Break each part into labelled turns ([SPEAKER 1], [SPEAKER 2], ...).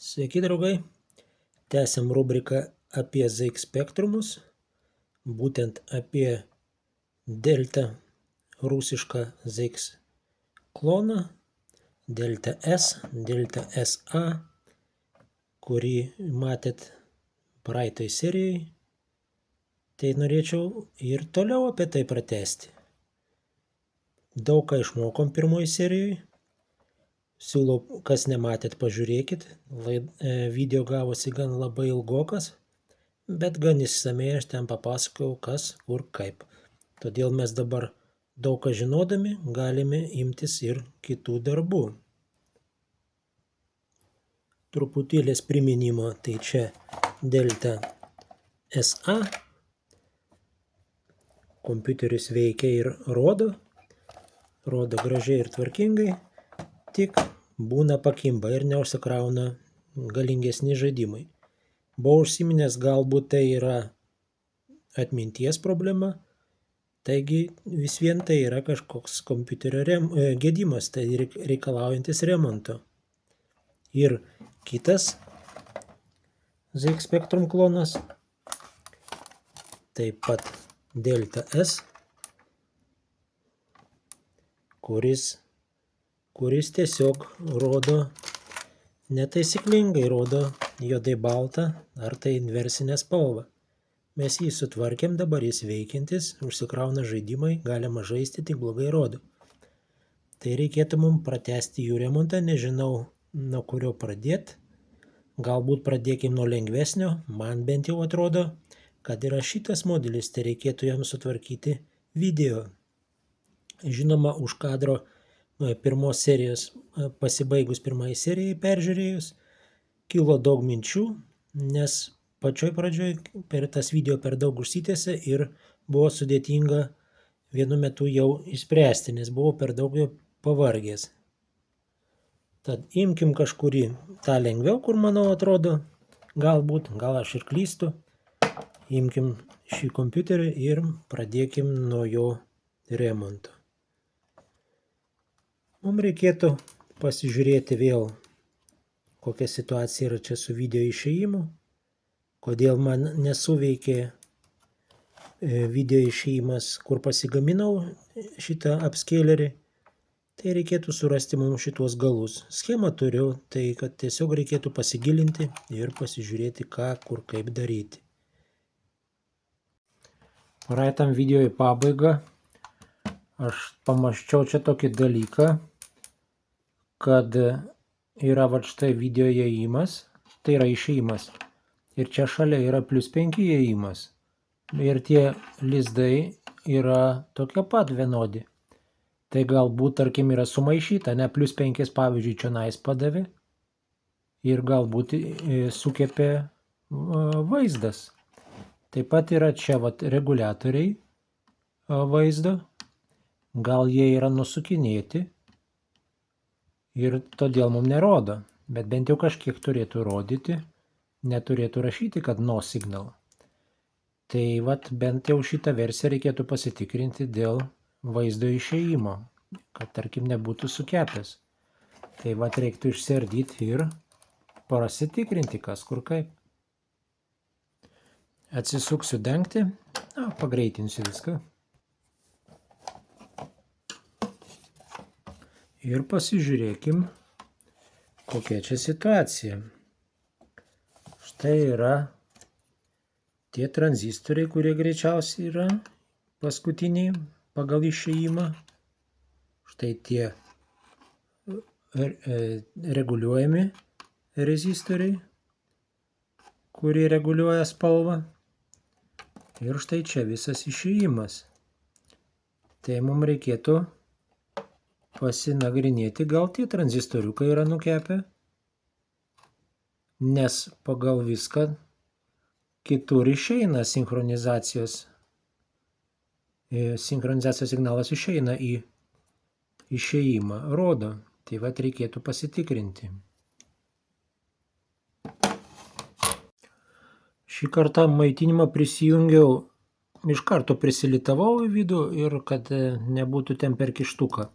[SPEAKER 1] Sveiki, draugai! Tęsiam rubriką apie ZX spektrumus, būtent apie delta rusišką ZX kloną, delta S, delta SA, kurį matėt praeitoj serijai. Tai norėčiau ir toliau apie tai pratęsti. Daug ką išmokom pirmoji serijai. Siūlau, kas nematėt, pažiūrėkit. Video gavosi gan labai ilgokas, bet gan išsamei aš ten papasakojau, kas, kur, kaip. Todėl mes dabar daug ką žinodami galime imtis ir kitų darbų. Truputėlės priminimo, tai čia delta SA. Kompiuteris veikia ir rodo gražiai ir tvarkingai. Tik būna pakimba ir neužsikrauna galingesni žaidimai. Buvau užsiminęs, galbūt tai yra atminties problema, taigi vis vien tai yra kažkoks kompiuterio gedimas, tai reikalaujantis remonto. Ir kitas ZX Spectrum klonas, taip pat delta S, kuris tiesiog rodo netaisyklingai, rodo juodai baltą ar tai inversinę spalvą. Mes jį sutvarkėm, dabar jis veikiantis, užsikrauna žaidimai, galima žaisti, tik blogai rodo. Tai reikėtų mums pratęsti jų remontą, nežinau nuo kurio pradėti. Galbūt pradėkim nuo lengvesnio, man bent jau atrodo, kad yra šitas modelis, tai reikėtų jam sutvarkyti video. Žinoma, už kadro pirmos serijos, pasibaigus pirmai serijai peržiūrėjus, kilo daug minčių, nes pačioj pradžioj per tas video per daug užsitęsė ir buvo sudėtinga vienu metu jau išspręsti, nes buvau per daug jau pavargęs. Tad imkim kažkurį tą lengviau, kur manau atrodo, galbūt, gal aš ir klystu, imkim šį kompiuterį ir pradėkim nuo jo remonto. Mums reikėtų pasižiūrėti vėl, kokia situacija yra čia su video išėjimu, kodėl man nesuveikė video išėjimas, kur pasigaminau šitą upscalerį. Tai reikėtų surasti mums šituos galus. Schemą turiu, tai kad tiesiog reikėtų pasigilinti ir pasižiūrėti, ką, kur, kaip daryti. Praeitam video į pabaigą aš pamaščiau čia tokį dalyką, kad yra va štai video įėjimas, tai yra išėjimas. Ir čia šalia yra +5 įėjimas. Ir tie lizdai yra tokie pat vienodi. Tai galbūt, tarkim, yra sumaišyta, ne +5 pavyzdžiui čionais padavė ir galbūt sukepė vaizdas. Taip pat yra čia vat reguliatoriai vaizdo, gal jie yra nusukinėti ir todėl mums nerodo, bet bent jau kažkiek turėtų rodyti, neturėtų rašyti, kad no signal. Tai vat bent jau šitą versiją reikėtų pasitikrinti dėl vaizdo išėjimo, kad tarkim nebūtų sukepęs. Tai vat reiktų išsiardyti ir pasitikrinti, kas kur kaip. Atsisuksiu dengti, pagreitinsiu viską. Ir pasižiūrėkim, kokia čia situacija. Štai yra tie tranzistoriai, kurie greičiausiai yra paskutiniai pagal išėjimą. Štai tie reguliuojami rezistoriai, kurie reguliuoja spalvą. Ir štai čia visas išėjimas. Tai mums reikėtų pasinagrinėti, gal tie tranzistoriukai yra nukepę, nes pagal viską kitur išeina sinchronizacijos signalas išeina į išėjimą, rodo. Tai vat reikėtų pasitikrinti. Šį kartą maitinimą prisijungiau, iš karto prisilitavau į vidų ir kad nebūtų ten per kištuką.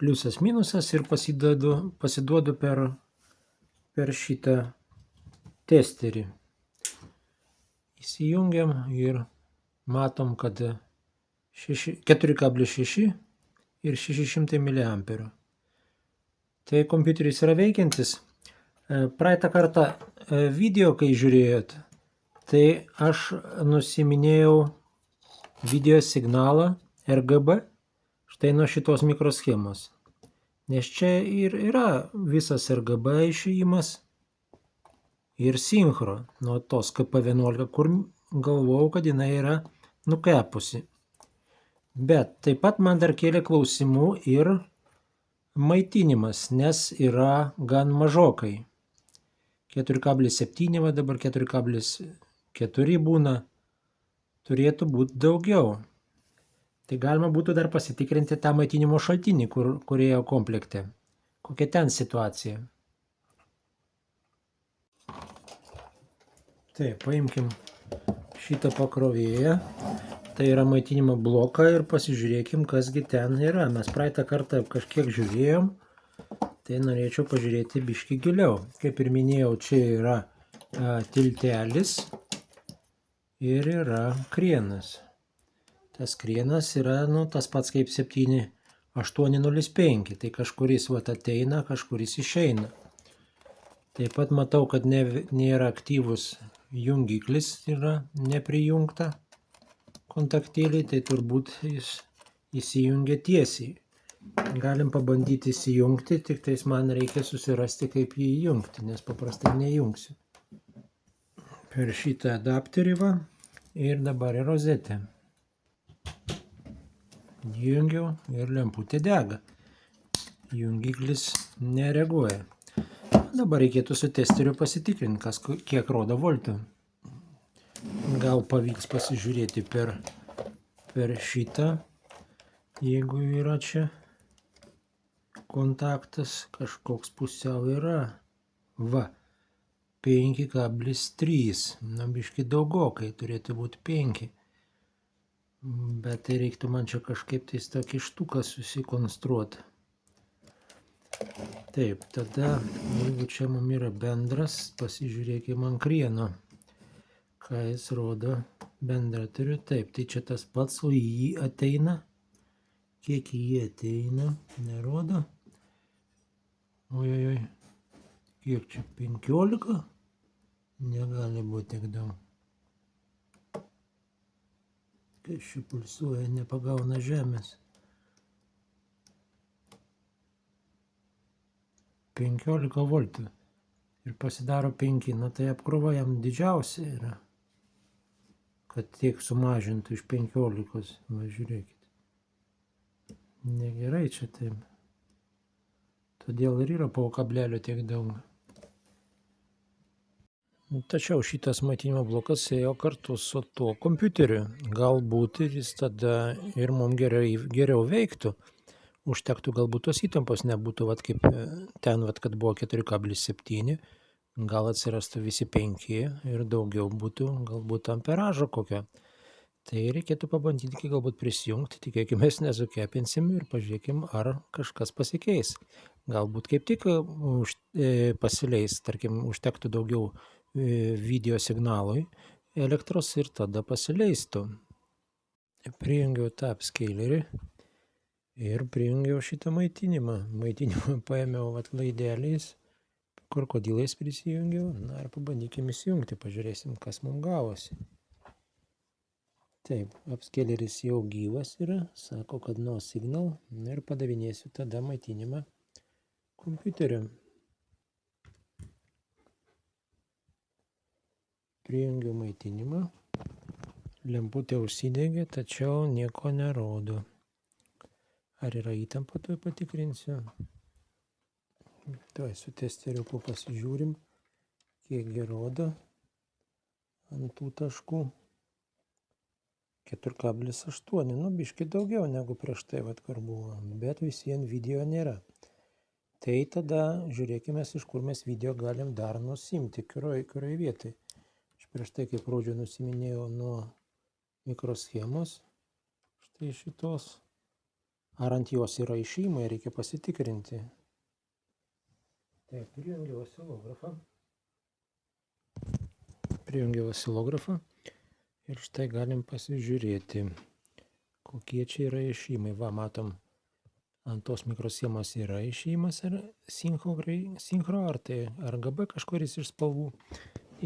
[SPEAKER 1] Pliusas, minusas ir pasiduodu per per šitą testerį. Įsijungiam ir matom, kad 4,6 ir 600 mA. Tai kompiuteris yra veikiantis. Praeitą kartą video, kai žiūrėjot, tai aš nusiminėjau video signalą RGB štai nuo šitos mikroschemos. Nes čia ir yra visas RGB išėjimas ir sinchro nuo tos KP11, kur galvojau, kad jinai yra nukepusi. Bet taip pat man dar kėlė klausimų ir maitinimas, nes yra gan mažokai. 4,7, va dabar 4,4 būna, turėtų būti daugiau. Tai galima būtų dar pasitikrinti tą maitinimo šaltinį, kur ėjo komplekte. Kokia ten situacija. Taip, paimkim šitą pakrovėją. Tai yra maitinimo bloką ir pasižiūrėkim, kasgi ten yra. Mes praeitą kartą kažkiek žiūrėjom, tai norėčiau pažiūrėti biškį giliau. Kaip ir minėjau, čia yra tiltelis ir yra krienas. Tas krienas yra tas pats kaip 7805, tai kažkuris ateina, kažkuris išeina. Taip pat matau, kad nėra aktyvus jungiklis, yra neprijungta kontaktėliai, tai turbūt jis įsijungia tiesiai. Galim pabandyti įsijungti, tik tais man reikia susirasti, kaip jį įjungti, nes paprastai nejungsiu. Per šitą adapterį va ir dabar į rozetę. Jungiau ir lemputė dega. Jungiklis nereaguoja. Dabar reikėtų su testeriu pasitikrinti, kiek rodo voltų. Gal pavyks pasižiūrėti per šitą, jeigu yra čia kontaktas, kažkoks pusiau yra. Va, 5,3, biški daugokai, turėtų būti 5. Bet tai reiktų man čia kažkaip tais tą kištuką susikonstruoti. Taip, tada, jeigu čia mums yra bendras, pasižiūrėkime ant krieno, ką jis rodo. Bendrą turiu, taip, tai čia tas pats, o jį ateina. Kiek jį ateina, nerodo. Ojojoj, kiek čia, 15? Negali būti tiek daug. Kas čia pulsuoja, nepagauna žemės. 15 voltų. Ir pasidaro 5, tai apkrova jam didžiausia yra. Kad tiek sumažintų iš 15. Va, žiūrėkit. Negerai čia taip. Todėl ir yra po kablelio tiek daug. Tačiau šitas maitinimo blokas ėjo kartu su tuo kompiuteriu. Galbūt jis tada ir mums geriau veiktų. Užtektų galbūt tos įtampos nebūtų, kaip ten, kad buvo 4,7, gal atsirastų visi 5 ir daugiau būtų galbūt amperažo kokio. Tai reikėtų pabandyti galbūt prisijungti, tikėkime, nesukepinsim ir pažiūrėkim, ar kažkas pasikeis. Galbūt kaip tik pasileis, tarkim, užtektų daugiau video signalui elektros ir tada pasileistų. Prijungiau tą upscalerį ir prijungiau šitą maitinimą. Maitinimą paėmiau laideliais, krokodilais prisijungiau. Na ir pabandykim įsijungti, pažiūrėsim, kas mums gavosi. Taip, upscaleris jau gyvas yra, sako, kad no signal, ir padavinėsiu tada maitinimą kompiuteriu. Prijungiu maitinimą, lemputė užsidegė, tačiau nieko nerodo. Ar yra įtampa, tuoj patikrinsiu. Tuoj su testeriuku pasižiūrim, kiek rodo ant tų taškų. 4,8, biški daugiau negu prieš tai, kur buvo, bet visien video nėra. Tai tada žiūrėkime, iš kur mes video galim dar nusimti, kurioj vietai. Aš prieš tai, kaip rodžiau, nusiminėjau nuo mikroschemos, štai šitos. Ar ant jos yra išėjimai, reikia pasitikrinti. Taip, prijungiau oscilografą ir štai galim pasižiūrėti, kokie čia yra išėjimai. Va, matom, ant tos mikroschemos yra išėjimas sinchro, ar tai RGB kažkuris iš spalvų.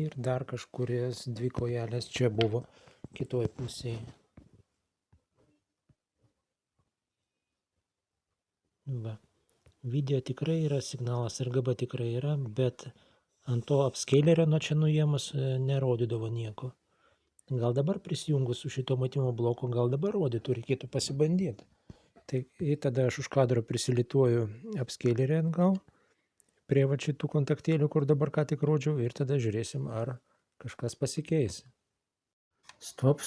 [SPEAKER 1] Ir dar kažkuris dvi kojelės čia buvo kitoj pusėje. Va. Video tikrai yra, signalas RGB tikrai yra, bet ant to upscalerio nuo čia nuėmus nerodydavo nieko. Gal dabar prisijungus su šito matimo bloku, gal dabar rodytų, reikėtų pasibandyti. Tai tada aš už kadro prisilituoju upscalerį atgal prie va šitų kontaktėlių, kur dabar ką tik rodžiau, ir tada žiūrėsim, ar kažkas pasikeis. Stop.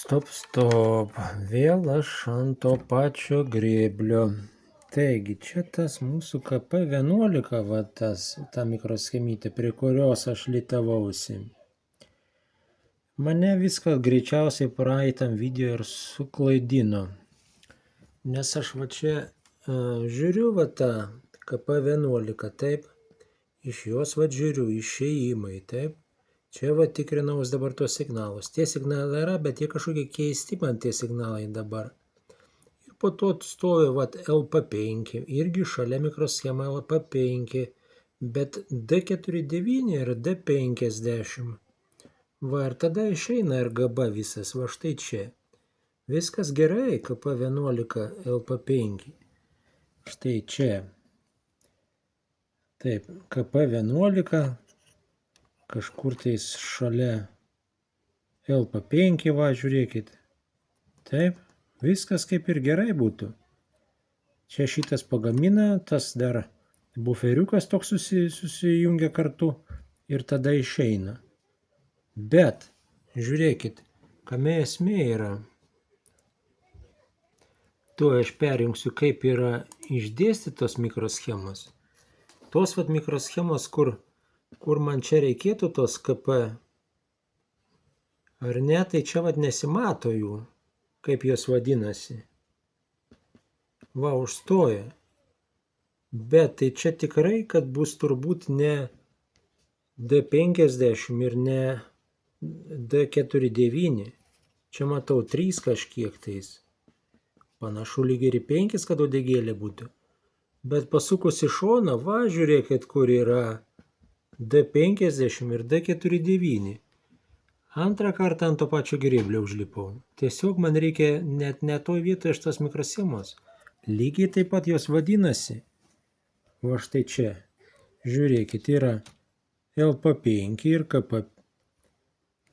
[SPEAKER 1] Vėl aš ant to pačio grėblio. Taigi, čia tas mūsų KP11, va ta mikroschemytė, prie kurios aš litavausi. Mane viskas greičiausiai praeitam video ir suklaidino. Nes aš va čia žiūriu va tą KP11, taip, iš jos va žiūriu išėjimai, taip. Čia va tikrinaus dabar tos signalus. Tie signalai yra, bet jie kažkokie keisti man tie signalai dabar. Po to stovi vat LP5, irgi šalia mikroschema LP5, bet D49 ir D50. Va, ir tada išeina RGB visas, va štai čia. Viskas gerai, KP11 LP5. Štai čia. Taip, KP11, kažkur tais šalia LP5, va, žiūrėkit. Taip. Viskas kaip ir gerai būtų. Čia šitas pagamina, tas dar buferiukas toks susijungia kartu ir tada išeina. Bet, žiūrėkit, kame esmė yra. Tuo aš perjungsiu, kaip yra išdėstytos mikroschemos. Tos vat mikroschemos, kur man čia reikėtų tos KP, ar ne, tai čia vat nesimato jų. Kaip jos vadinasi. Va, užstoja. Bet tai čia tikrai, kad bus turbūt ne D50 ir ne D49. Čia matau 3 kažkiek tais. Panašu lyg ir į 5, kad uodegėlė būtų. Bet pasukus į šoną, va, žiūrėkit, kur yra D50 ir D49. Antrą kartą ant to pačio grėblio užlipau. Tiesiog man reikia net ne toj vietoje šitos mikroschemos. Lygiai taip pat jos vadinasi. Va štai čia. Žiūrėkit, yra LP5 ir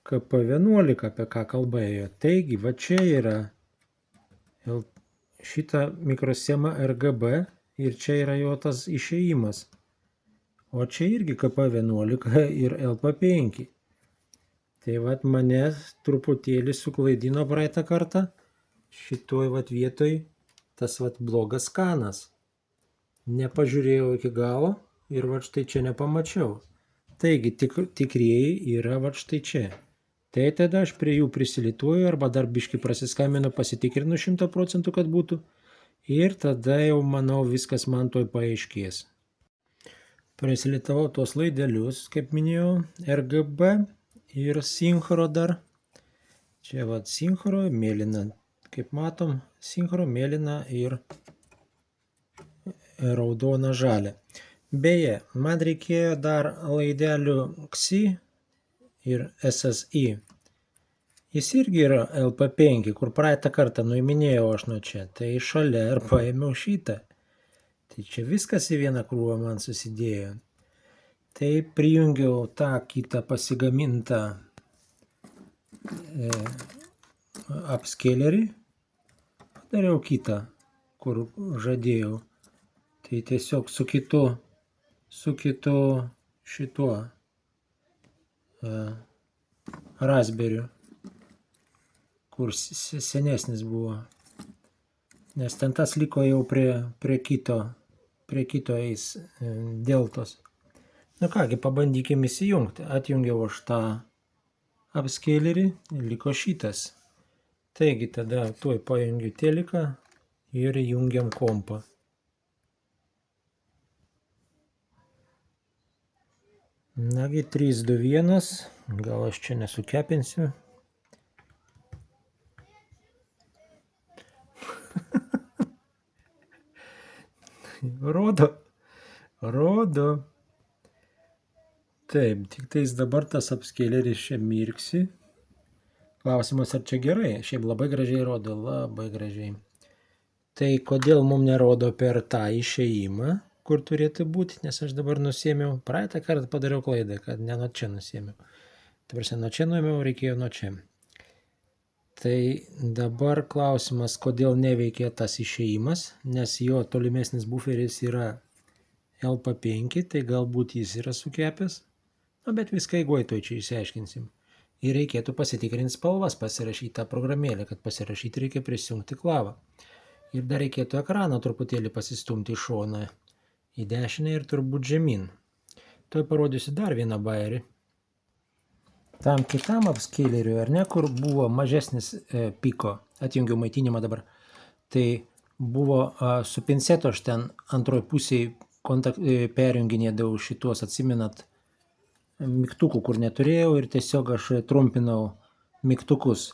[SPEAKER 1] KP11, apie ką kalba ėjo. Taigi, va čia yra šita mikroschema RGB ir čia yra jo tas išėjimas. O čia irgi KP11 ir LP5. Tai vat mane truputėlį suklaidino praeitą kartą, šitoj vat vietoj tas vat blogas skanas. Nepažiūrėjau iki galo ir vat štai čia nepamačiau. Taigi tikrieji yra vat štai čia. Tai tada aš prie jų prisilituoju arba dar biškį prasiskambinu, pasitikrinu 100%, kad būtų. Ir tada jau, manau, viskas man toj paaiškės. Prisilitavau tos laidelius, kaip minėjau, RGB. Ir sinchro dar. Čia vat sinchro, mėlyna. Kaip matom, sinchro, mėlyna ir raudona žalia. Beje, man reikėjo dar laidelių XI ir SSI. Jis irgi yra LP5, kur praeitą kartą nuiminėjau aš nuo čia. Tai šalia ir paėmiau šitą. Tai čia viskas į vieną krūvą man susidėjo. Tai prijungiau tą kitą pasigamintą upscalerį, padariau kitą, kur žadėjau. Tai tiesiog su kitu šituo Raspberriu, kur senesnis buvo. Nes ten tas liko jau prie kito eis deltos. Nu kągi, pabandykim įsijungti. Atjungiau aš tą upscalerį, liko šitas. Taigi tada tuoj pajungiu teliką ir jungiam kompą. Nagi 3, 2, 1. Gal aš čia nesukepinsiu. Rodo. Taip, tik tais dabar tas apskeileris čia mirksi. Klausimas, ar čia gerai? Šiaip labai gražiai rodo, labai gražiai. Tai kodėl mums nerodo per tą išėjimą, kur turėtų būti, nes aš dabar nusėmiau, praeitą kartą padariau klaidą, kad ne nuo čia nusėmiau. Tai prasme, nuo čia nuėmiau, reikėjo nuo čia. Tai dabar klausimas, kodėl neveikia tas išėjimas, nes jo tolimesnis buferis yra LP5, tai galbūt jis yra sukepęs. Bet viską eigoj toj čia išsiaiškinsim. Ir reikėtų pasitikrinti spalvas, pasirašyti tą programėlę, kad pasirašyti reikia prisijungti klavą. Ir dar reikėtų ekraną truputėlį pasistumti į šoną, į dešinę ir turbūt žemyn. Tuoj parodysiu dar vieną bajerį. Tam kitam apskeileriui, ar ne, kur buvo mažesnis piko, atjungiau maitinimą dabar, tai buvo su pinceto aš ten antroj pusėje perjunginėdavau šitos, atsimenat, mygtukų, kur neturėjau ir tiesiog aš trumpinau mygtukus.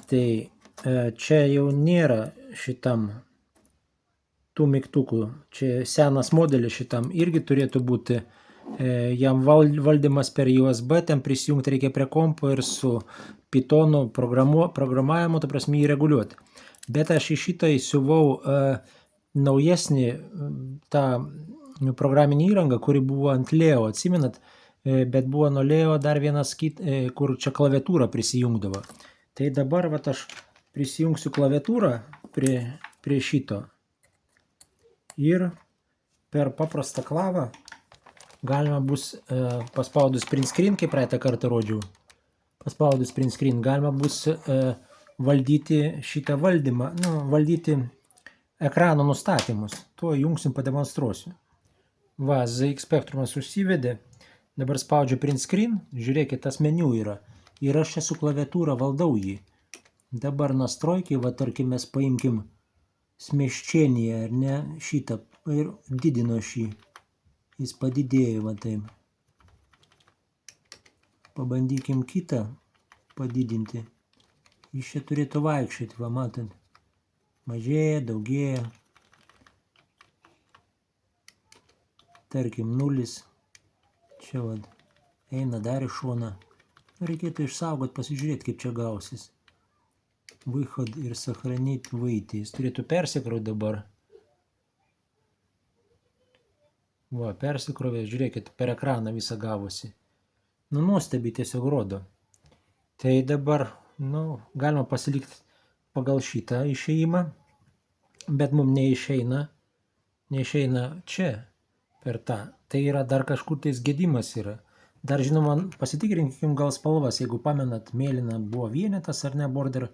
[SPEAKER 1] Tai čia jau nėra šitam tų mygtukų. Čia senas modelis šitam irgi turėtų būti jam valdymas per USB, ten prisijungti reikia prie kompo ir su Pythonu programavimu, ta prasme jį reguliuoti. Bet aš į šitą įsiuvau naujesnį tą programinį įrangą, kuri buvo ant Leo, atsimenat, bet buvo nuo Leo dar vienas, kur čia klaviatūra prisijungdavo. Tai dabar vat, aš prisijungsiu klaviatūrą prie šito ir per paprastą klavą galima bus paspaudus print screen, kaip praeitą kartą rodžiau, paspaudus print screen galima bus valdyti šitą valdymą, valdyti ekrano nustatymus. Tuo jungsim, pademonstruosiu. Va, ZX Spectrumas užsivedė. Dabar spaudžiu print screen, žiūrėkit, tas meniu yra. Ir aš čia su klaviatūra valdau jį. Dabar настройки, va tarkim mes paimkim smeščenį, ar ne, šitą ir didino šį. Jis padidėjo, va taip. Pabandykim kitą padidinti. Jis čia turėtų vaikščioti, va matant. Mažėja, daugėja. Tarkim 0. Čia va, eina dar į šoną. Reikėtų išsaugoti, pasižiūrėti, kaip čia gausis. Выход ir сохранить выйти. Jis turėtų persikrauti dabar. Va, persikrovė, žiūrėkit, per ekraną visą gavosi. Nuostabiai tiesiog rodo. Tai dabar, galima pasilikti pagal šitą išėjimą, bet mums neišeina čia per tą. Tai yra dar kažkur tais gedimas yra. Dar žinoma, pasitikrinkim gal spalvas, jeigu pamenat, mėlyna buvo vienetas ar ne, border,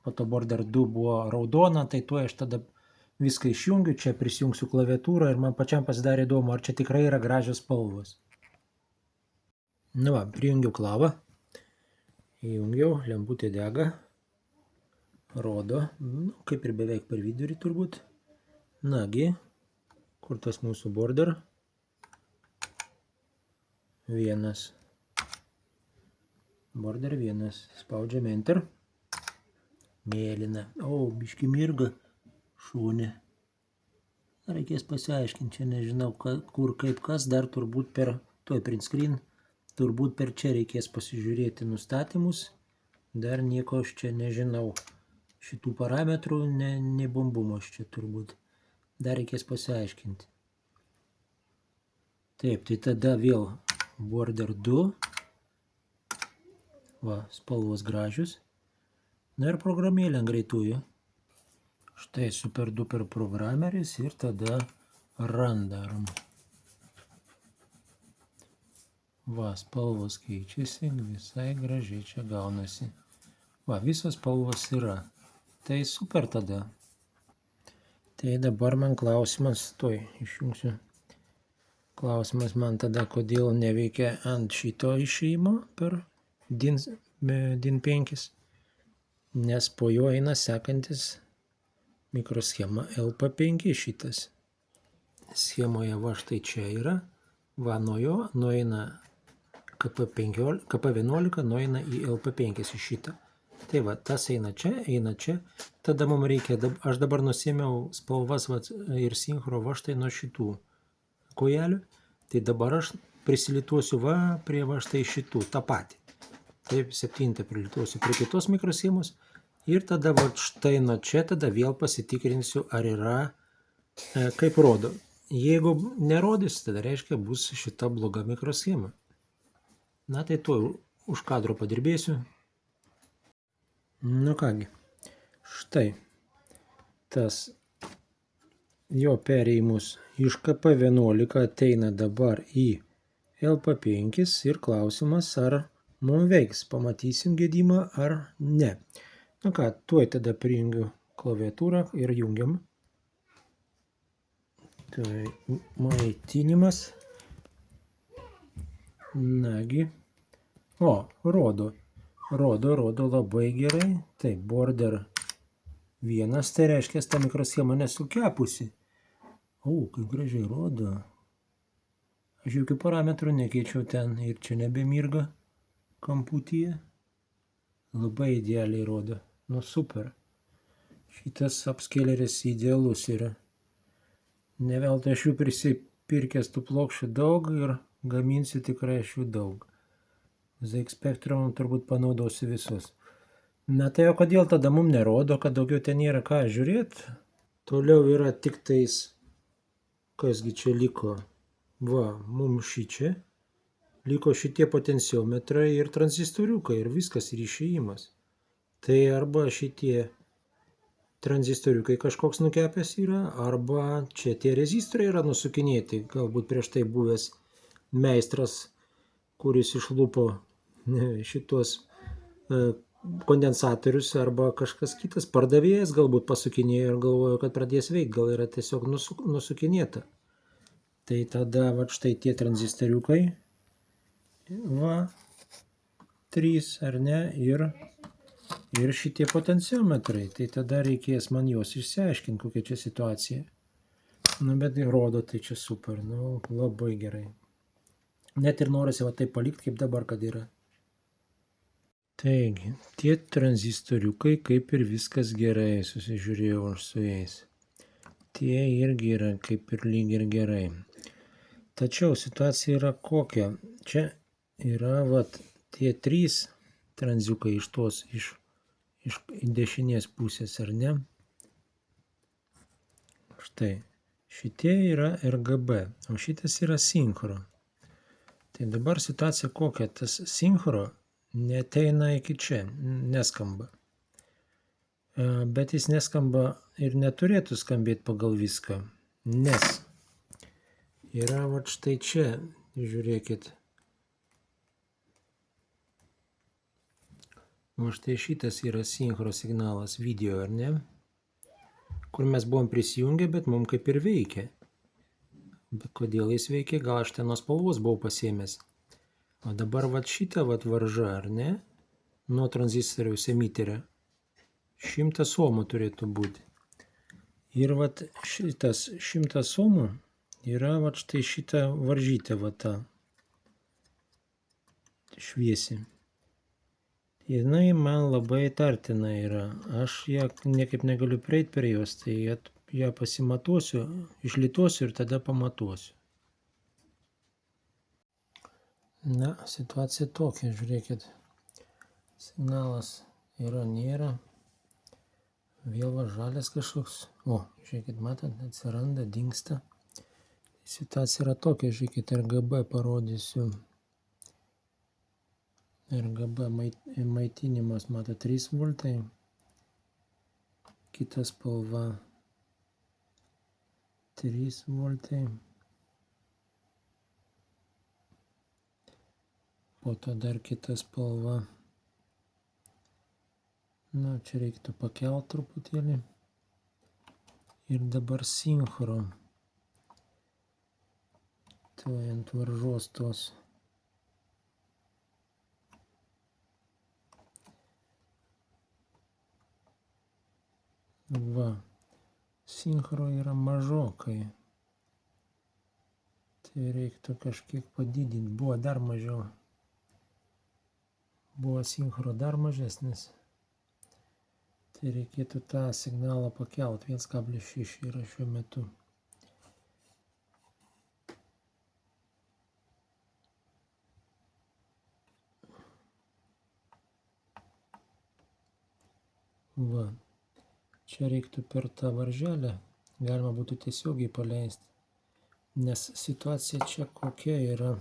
[SPEAKER 1] po to border 2 buvo raudona, tai tuo aš tada viską išjungiu, čia prisijungsiu klaviatūrą ir man pačiam pasidarė įdomu, ar čia tikrai yra gražios spalvos. Va, prijungiau klavą, įjungiau, lemputė dega, rodo, kaip ir beveik per vidurį turbūt. Nagi, kur tas mūsų border? 1. Border 1. Spaudžiam Enter. Mėlyna. Biški mirga šūnė. Reikės pasiaiškinti, čia nežinau kur, kaip kas, dar turbūt per print screen, turbūt per čia reikės pasižiūrėti nustatymus. Dar nieko aš čia nežinau. Šitų parametrų nebombumo aš čia turbūt. Dar reikės pasiaiškinti. Taip, tai tada vėl border 2. Va, spalvos gražius. Na ir programėlė greitųjų. Štai super duper programeris ir tada run darom. Va, spalvos keičiasi, visai gražiai čia gaunasi. Va, visos spalvos yra. Tai super tada. Tai dabar man klausimas, išjungsiu. Klausimas man tada, kodėl neveikia ant šito išėjimo per DIN 5, nes po jo eina sekantis mikroschema LP5 šitas. Schemoje va štai čia yra, Va, nuo jo nueina KP11, nueina į LP5 į šitą. Tai va, tas eina čia. Tada mums reikia, aš dabar nusėmiau spalvas ir sinchro va štai nuo šitų kojelių. Tai dabar aš prisilituosiu va prie va štai šitų, tą patį. Taip, 7 prilituosiu prie kitos mikroschemos. Ir tada va štai nuo čia tada vėl pasitikrinsiu, ar yra kaip rodo. Jeigu nerodys, tada reiškia bus šita bloga mikroschema. Na tai tuo už kadro padirbėsiu. Nu kągi, štai tas jo perėjimus iš KP11 ateina dabar į LP5 ir klausimas, ar mums veiks. Pamatysim gedimą ar ne. Nu ką, tuoj tada prijungiu klaviatūrą ir jungiam. Tai maitinimas. Nagi. O, rodo labai gerai. Taip, border 1, tai reiškia, ta mikroschema nesukepusi. O, kaip gražiai rodo. Aš jokių parametrų nekeičiau ten ir čia nebemirga kamputyje. Labai idealiai rodo. Nu, super. Šitas upscaleris idealus yra. Ne veltui aš jų prisipirkęs tų plokščių daug ir gaminsiu tikrai aš jų daug. ZX Spectrum turbūt panaudosiu visus. Na tai o kodėl tada mums nerodo, kad daugiau ten nėra ką žiūrėti? Toliau yra tik tais, kasgi čia liko? Va, mums šičia. Liko šitie potenciometrai ir tranzistoriukai ir viskas ir išėjimas. Tai arba šitie tranzistoriukai kažkoks nukepęs yra, arba čia tie rezistoriai yra nusukinėti. Galbūt prieš tai buvęs meistras, kuris išlupo šitos kondensatorius, arba kažkas kitas pardavėjas galbūt pasukinėjo ir galvojo, kad pradės veikti. Gal yra tiesiog nusukinėta. Tai tada va štai tie tranzistoriukai. Va, 3 ar ne, ir šitie potenciometrai. Tai tada reikės man juos išsiaiškinti, kokia čia situacija. Nu, bet rodo, tai čia super, nu, labai gerai. Net ir norisi va taip palikti, kaip dabar, kad yra. Taigi, tie tranzistoriukai, kaip ir viskas gerai, susižiūrėjau aš su jais. Tie irgi yra kaip ir lyg ir gerai. Tačiau situacija yra kokia. Čia yra vat tie 3 tranziukai iš tos, iš dešinės pusės, ar ne? Štai, šitie yra RGB, o šitas yra sinchro. Tai dabar situacija kokia, tas sinchro neteina iki čia, neskamba. Bet jis neskamba ir neturėtų skambėti pagal viską, nes yra vat štai čia, žiūrėkit. O štai šitas yra sinchro signalas video, ar ne? Kur mes buvom prisijungę, bet mums kaip ir veikia. Bet kodėl jis veikia? Gal aš ten nuo spalvos buvau pasiėmęs. O dabar vat šitą vat varžą, ar ne? Nuo tranzistoriaus emiterio. 100 ohmų turėtų būti. Ir vat šitas 100 ohmų yra vat štai šitą varžytę vat tą šviesi. Jinai man labai įtartina yra. Aš ją niekaip negaliu prieiti prie jos, tai ją pasimatuosiu, išlituosiu ir tada pamatuosiu. Na, situacija tokia, žiūrėkit. Signalas yra, nėra. Vėl va žalias kažkoks. O, žiūrėkit, matot, atsiranda, dingsta. Situacija yra tokia, žiūrėkit, RGB parodysiu. RGB maitinimas, matot, 3 voltai. Kita spalva 3 voltai. Po to dar kita spalva. Na, čia reiktų pakelt truputėlį. Ir dabar sinchro. Tai ant varžos tos. Va, sinchro yra mažokai. Tai reiktų kažkiek padidinti. Buvo dar mažiau. Buvo sinchro dar mažesnis. Tai reikėtų tą signalą pakelt. 1,6 yra šiuo metu. Va. Čia reiktų per tą varželę. Galima būtų tiesiogiai paleisti. Nes situacija čia kokia yra.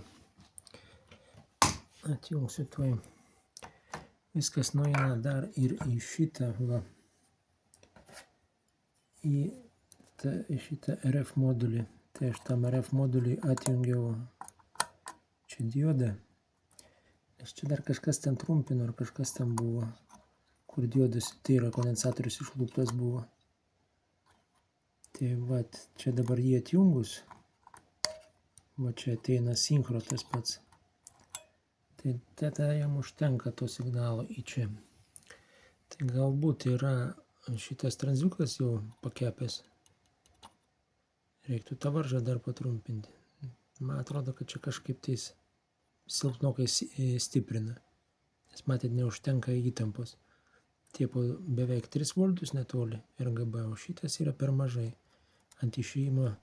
[SPEAKER 1] Atjungsiu tuoj. Viskas nueina dar ir į šitą, va, į šitą RF modulį. Tai aš tam RF modulį atjungiau čia diodą. Nes čia dar kažkas ten trumpino, ar kažkas ten buvo, kur diodas, tai yra kondensatorius išlūptas buvo. Tai va, čia dabar jį atjungus, va čia ateina sinchro tas pats. Tai tada jam užtenka to signalo į čia. Tai galbūt yra šitas tranziuklas jau pakepęs. Reiktų tą varžą dar patrumpinti. Man atrodo, kad čia kažkaip tais silpnokai stiprina. Nes matėt, neužtenka įtampos. Tie po beveik 3 voltus netoli RGB, o šitas yra per mažai. Ant išėjimo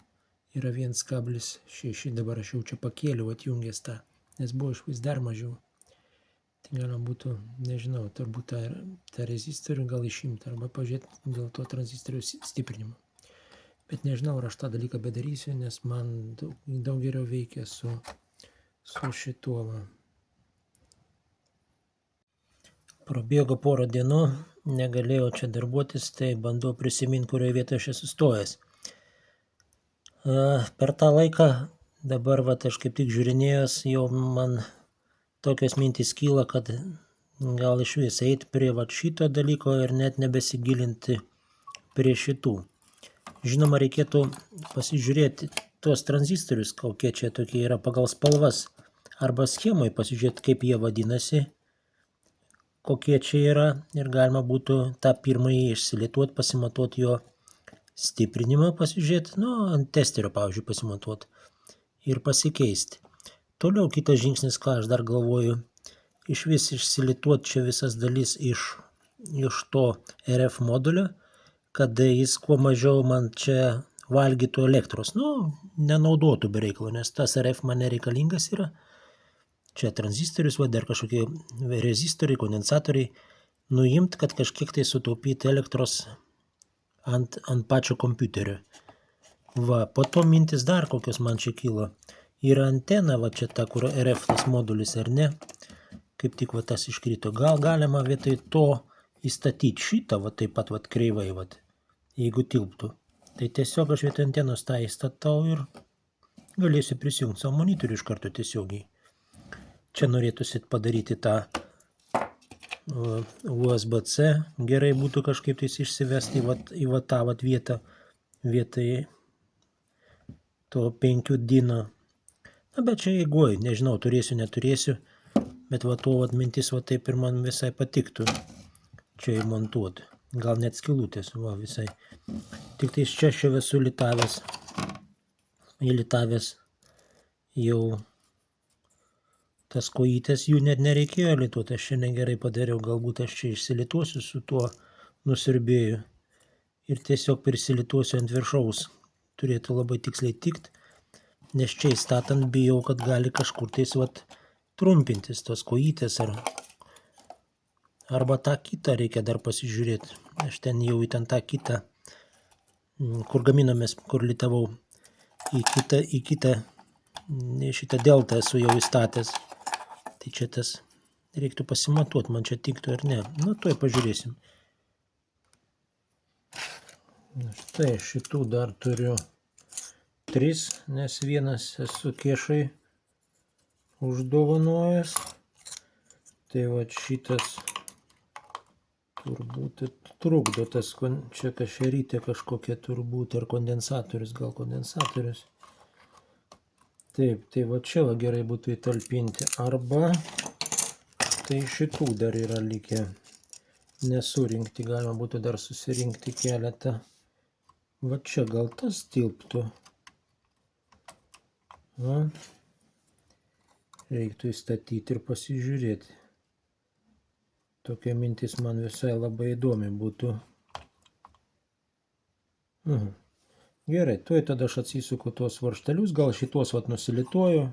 [SPEAKER 1] yra 1,6. Dabar aš jau čia pakėliau atjungęs tą. Nes buvo iš vis dar mažiau. Tai galima būtų, nežinau, turbūt tą rezistorių gal išimti arba pažiūrėti dėl to tranzistorių stiprinimo. Bet nežinau, ar aš tą dalyką bedarysiu, nes man daug geriau veikia su šituo. Prabėgo porą dienų, negalėjau čia darbuotis, tai bandau prisiminti, kurioje vietoje aš esu sustojęs. Per tą laiką dabar aš kaip tik žiūrinėjęs, jau man tokios mintys kyla, kad gal iš vis eiti prie šito dalyko ir net nebesigilinti prie šitų. Žinoma, reikėtų pasižiūrėti tuos tranzistorius, kokie čia tokie yra pagal spalvas, arba schemoje pasižiūrėti, kaip jie vadinasi, kokie čia yra, ir galima būtų tą pirmąjį išsilituoti, pasimatuoti jo stiprinimą, pasižiūrėti, ant testerio, pavyzdžiui, pasimatuoti ir pasikeisti. Toliau kitas žingsnis, ką aš dar galvoju, iš vis išsilituoti čia visas dalis iš to RF modulio, kad jis kuo mažiau man čia valgytų elektros, nenaudotų be reikalo, nes tas RF man nereikalingas yra. Čia tranzistorius, dar kažkokie rezistoriai, kondensatoriai, nuimti, kad kažkiek tai sutaupyti elektros ant pačio kompiuterio. Po to mintis dar kokios man čia kilo. Yra antena, čia ta, kur RF tas modulis, ar ne? Kaip tik tas iškrito. Gal galima vietoj to įstatyti šitą, taip pat kreivai, jeigu tilptų. Tai tiesiog aš vietoj antenos tą įstatau ir galėsiu prisijungti savo monitorių iš karto tiesiogiai. Čia norėtųsi padaryti tą USB-C. Gerai būtų kažkaip tais išsivesti į tą vietą vietoj to 5 dino. Bet čia eigoje, nežinau, turėsiu, neturėsiu, bet to mintis taip ir man visai patiktų čia įmontuoti. Gal net skylutės, visai. Tik tai čia aš jau esu įlitavęs jau tas kojytės, jų net nereikėjo lituoti, aš čia negerai padariau, galbūt aš čia išsilituosiu su tuo nusiurbėju ir tiesiog prisilituosiu ant viršaus. Turėtų labai tiksliai tikti, nes čia įstatant bijau, kad gali kažkur tais trumpintis tos kojytės arba tą kitą reikia dar pasižiūrėti. Aš ten jau į tą kitą, kur gaminomės, kur litavau, į kitą šitą deltą esu jau įstatęs. Tai čia tas reiktų pasimatuoti, man čia tiktų ar ne. Tuoj pažiūrėsim. Štai šitų dar turiu 3, nes vienas esu kešai uždovanojęs. Tai šitas turbūt trukdo, čia kašerytė kažkokia turbūt, ar kondensatorius, gal kondensatorius. Taip, tai čia gerai būtų įtalpinti. Arba tai šitų dar yra likę nesurinkti, galima būtų dar susirinkti keletą. Čia gal tas tilptų. O, reiktų įstatyti ir pasižiūrėti. Tokia mintis man visai labai įdomi būtų. Gerai, tuoj tada aš atsisuku tuos varžtelius, gal šitos vat nusilituoju,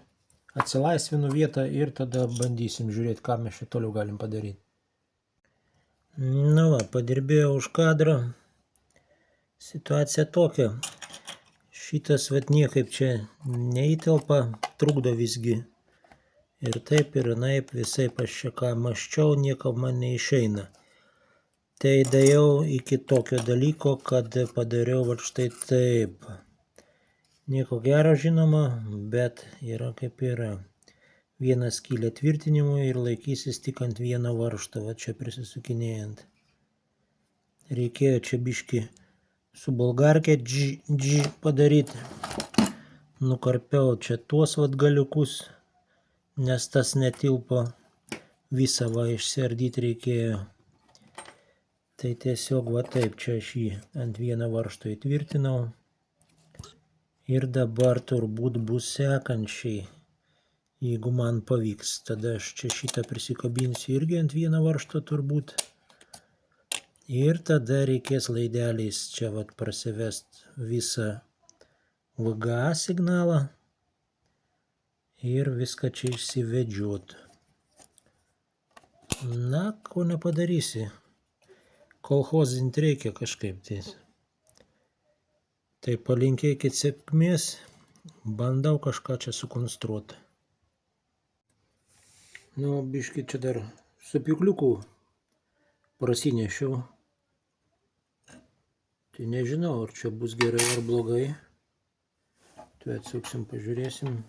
[SPEAKER 1] atsilaisvinu vietą ir tada bandysim žiūrėti, ką mes čia toliau galim padaryti. Nu va, padirbėjau už kadro. Situacija tokia. Šitas vat niekaip čia neįtelpa, trukdo visgi. Ir taip ir anaip, visaip aš čia ką mąsčiau, nieko man neišeina. Tai dėjau iki tokio dalyko, kad padariau vat štai taip. Nieko gero žinoma, bet yra kaip yra. Viena skylė tvirtinimui ir laikysis tik ant vieno varžto, va čia prisisukinėjant. Reikėjo čia biški su bolgarke padaryti. Nukarpiau čia tuos vat galiukus, nes tas netilpo, visą va išsiardyti reikėjo. Tai tiesiog va taip čia aš jį ant vieno varžto įtvirtinau. Ir dabar turbūt bus sekančiai. Jeigu man pavyks, tada aš čia šitą prisikabinsiu irgi ant vieno varžto turbūt. Ir tada reikės laideliais čia vat prasivest visą VGA signalą. Ir viską čia išsivedžiot. Na, ko nepadarysi. Kolchozint reikia kažkaip tais. Tai palinkėkit sėkmės, bandau kažką čia sukonstruoti. Nu, biški čia dar su pjūkliuku prasinešiau. Tai nežinau, ar čia bus gerai ar blogai. Tai atsuksim, pažiūrėsim.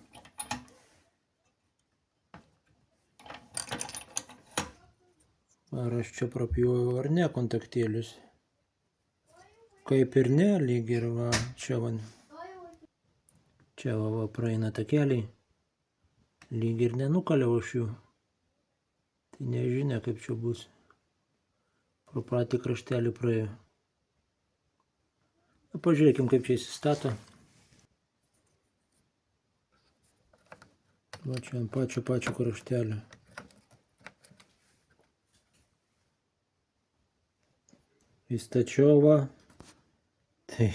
[SPEAKER 1] Ar aš čia prapjovau ar ne kontaktėlius. Kaip ir ne, lyg ir va, čia va. Čia va praeina takeliai. Lyg ir nenukaliau aš jų. Tai nežinia, kaip čia bus. Pro patį kraštelį praėjo. Na, pažiūrėkim, kaip čia įsistato. Va čia ant pačio kraštelio. Įstačiau va. Tai,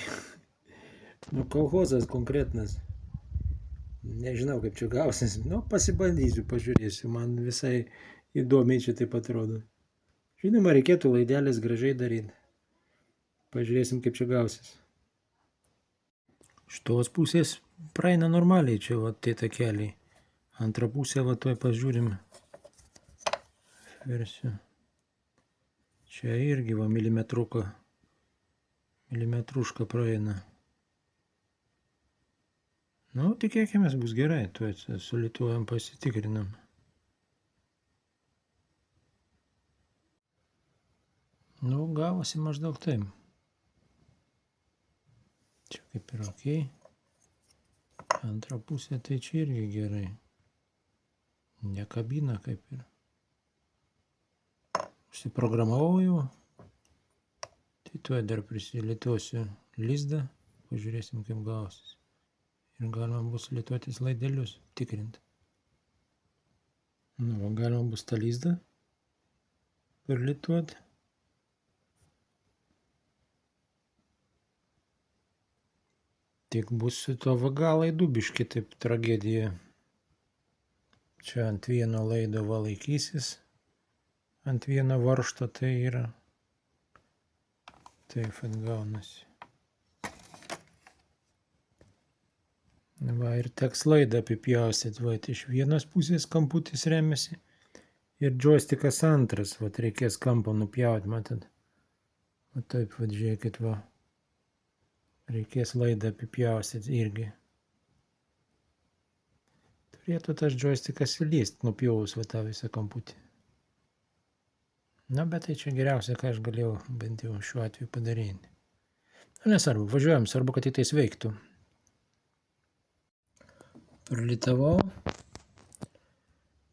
[SPEAKER 1] nu, kolchozas konkretnas. Nežinau, kaip čia gausis. Nu, pasibandysiu, pažiūrėsiu. Man visai įdomiai čia taip atrodo. Žinoma, reikėtų laidelės gražiai daryti. Pažiūrėsim, kaip čia gausis. Šitos pusės praeina normaliai čia, va, tie takeliai. Antrą pusę, va, tuoj pažiūrim. Versiu. Čia irgi va milimetruška praeina. Nu, tikėkime, bus gerai, tuoj sulituojam, pasitikrinam. Nu, gavosi maždaug taip. Čia kaip ir ok. Antra pusė, tai čia irgi gerai. Nekabina kaip ir. Užsiprogramavau jau. Tai tuoj dar prisilituosiu lizdą. Pažiūrėsim, kaip gausis. Ir galima bus lituotis laidelius, tikrinti. Nu, galima bus tą lizdą perlituoti. Tik bus su to VGA laidu biški taip tragedija. Čia ant vieno laido va laikysis. Ant vieno varžto tai yra. Taip atgaunasi. Va ir teks laidą apipjaustyt. Va, iš vienos pusės kamputis remiasi. Ir džoistikas antras. Va, reikės kampą nupjauti, matot. Va taip, va, žiūrėkit, va. Reikės laidą apipjaustyt irgi. Turėtų tas džoistikas įlyst, nupjovus va tą visą kamputį. Na, bet tai čia geriausia, ką aš galėjau bent jau šiuo atveju padaryti. Nesvarbu, važiuojam, svarbu, kad tai veiktų. Perlitavau.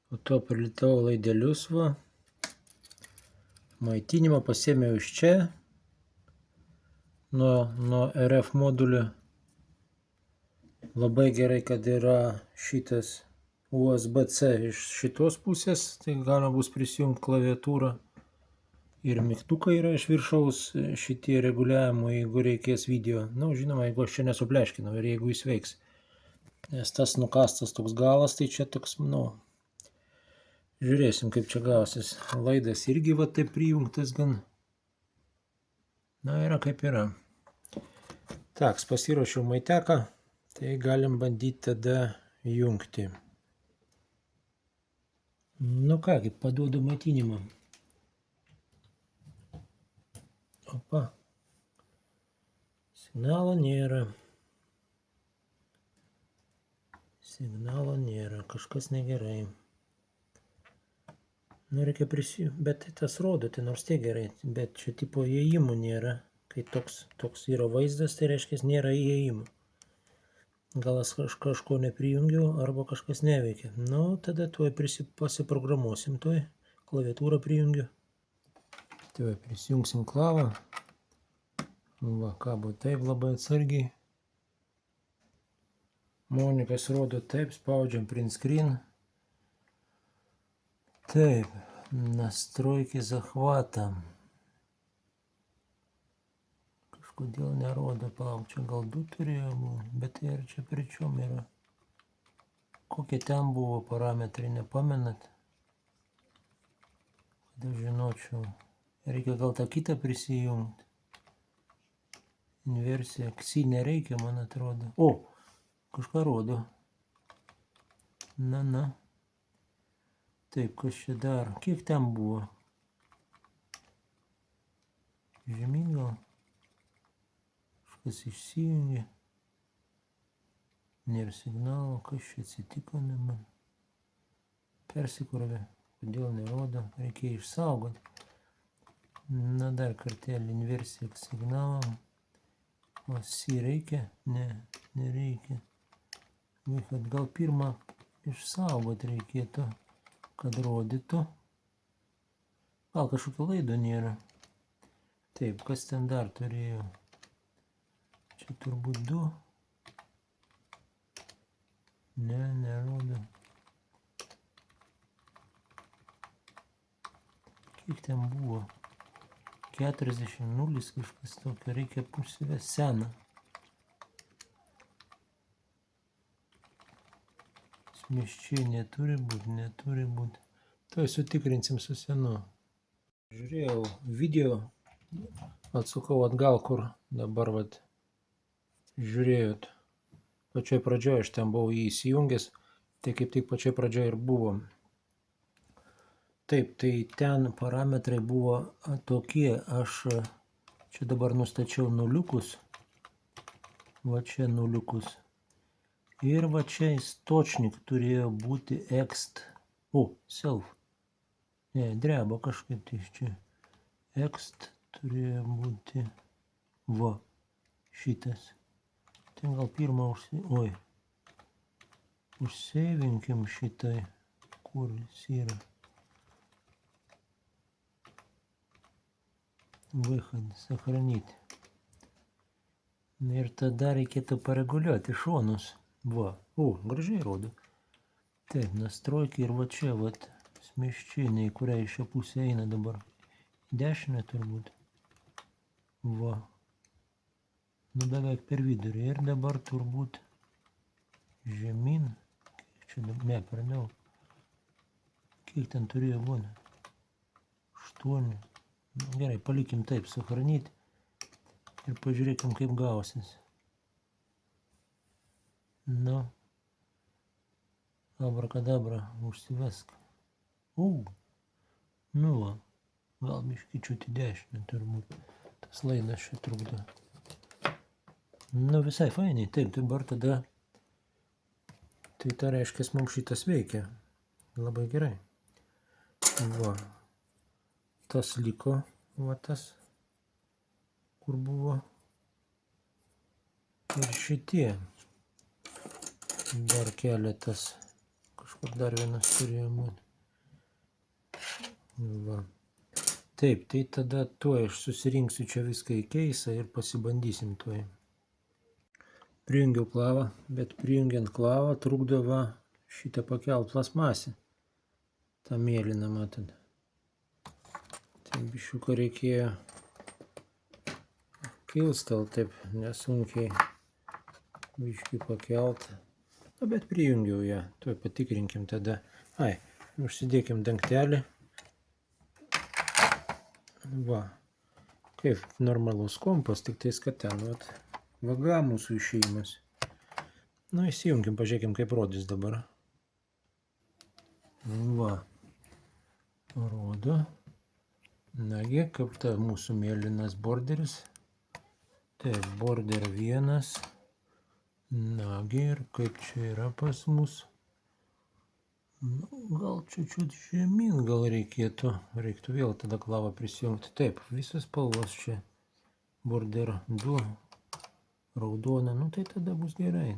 [SPEAKER 1] Po to perlitavau laidelius, va. Maitinimą pasėmiau iš čia. Nuo RF modulio. Labai gerai, kad yra šitas USB-C iš šitos pusės, tai galima bus prisijungti klaviatūrą. Ir mygtukai yra iš viršaus šitie reguliavimo, jeigu reikės video. Na, žinoma, jeigu aš čia nesupleškinau ir jeigu jis veiks. Nes tas nukastas toks galas, tai čia toks, žiūrėsim, kaip čia gausis. Laidas irgi va taip prijungtas gan. Na, yra kaip yra. Taks, pasiruošiau maiteką, tai galim bandyti tada jungti. Nu kągi, paduodu maitinimą. Opa. Signalo nėra. Signalo nėra, kažkas negerai. Nu, reikia prisijungti, bet tas rodo, tai nors tai gerai, bet čia tipo įėjimų nėra. Kai toks yra vaizdas, tai reiškia, nėra įėjimų. Gal aš kažko neprijungiau, arba kažkas neveikia. Nu, tada tuoj pasiprogramuosim, tuoj klaviatūrą prijungiu. Tuoj prisijungsim klavą. Va, kabo taip labai atsargiai. Monikas rodo taip, spaudžiam print screen. Taip, настройки захвата. Kažkodėl nerodo, palauk, čia gal 2 turėjo būti, bet tai ir čia pričiom yra. Kokie ten buvo parametrai, nepamenat? Kad aš žinočiau. Reikia gal tą kitą prisijungti. Inversija, ksi nereikia, man atrodo. O, kažką rodo. Na. Taip, kas čia dar? Kiek ten buvo? Žemyn gal? Kažkas išsijungė. Nėra signalo, kas čia atsitiko, ne man. Persikrovė, kodėl nerodo, reikia išsaugoti. Na dar kartelį inversija signalam. O si reikia? Ne, nereikia. Kad gal pirmą išsaugoti reikėtų, kad rodytų. Gal kažkokio laido nėra. Taip, kas ten dar turėjo? Čia turbūt 2. Ne, nerodo. Kiek ten buvo? 40, 0 kažkas tokio, reikia pusivės seną. Smėščiai neturi būti. Tai sutikrinsim su senu. Žiūrėjau video, atsukau atgal, kur dabar vat žiūrėjot. Pačioj pradžioj aš ten buvau jį įsijungęs, tai kaip tik pačioj pradžioj ir buvo. Taip, tai ten parametrai buvo tokie, aš čia dabar nustačiau nuliukus, va čia nuliukus. Ir va čia istočnik turėjo būti ext, self. Ne, dreba kažkaip tai čia. Ext turėjo būti, va, šitas. Ten gal pirmą užseivinkim šitai, kur jis yra. Выход, сохранить. Ir tada reikėtų pareguliuoti šonus. Va, gražiai rodo. Taip, настройки ir va čia, vat, smėščiai, į kurią iš šią pusę eina dabar. Dešinę turbūt. Va. Nu, beveik per vidurį. Ir dabar turbūt žemyn. Kiek čia, ne, per daug. Kiek ten turėjo būti? 8. Gerai, palikim taip, сохранить ir pažiūrėkim, kaip gausis. Nu, abrakadabra, užsivesk. Nu va, gal biškičiutį dešinę turbūt. Tas laidas čia trukdo. Nu, visai fainiai, taip, dabar tada. Tai ta reiškia, mums šitas veikia. Labai gerai. Va. Tas liko, va tas, kur buvo. Ir šitie. Dar keletas. Kažkur dar vienas turėjo būti. Va. Taip, tai tada tuoj aš susirinksiu čia viską į keisą ir pasibandysim tuoj. prijungiau klavą, bet prijungiant klavą trukdavo šitą pakelt plasmasę. tą mėlyną, matot. Tai biščiuką reikėjo kilstel taip nesunkiai biškį pakelt. Na, bet prijungiau ją. Tuoj patikrinkim tada. Ai, užsidėkim dangtelį. Va. Kaip normalus kompas, tik tais, kad ten, vat, vaga mūsų išėjimas. Na, įsijunkim, pažiūrėkim, kaip rodys dabar. Va. Rodo. Nagi, kaip ta mūsų mėlynas borderis. Taip, border 1. Nagi, ir kaip čia yra pas mus. Gal čiut žemyn gal reikėtų. Reiktų vėl tada klavą prisijungti. Taip, visas spalvos čia. Border 2. Raudona. Nu tai tada bus gerai.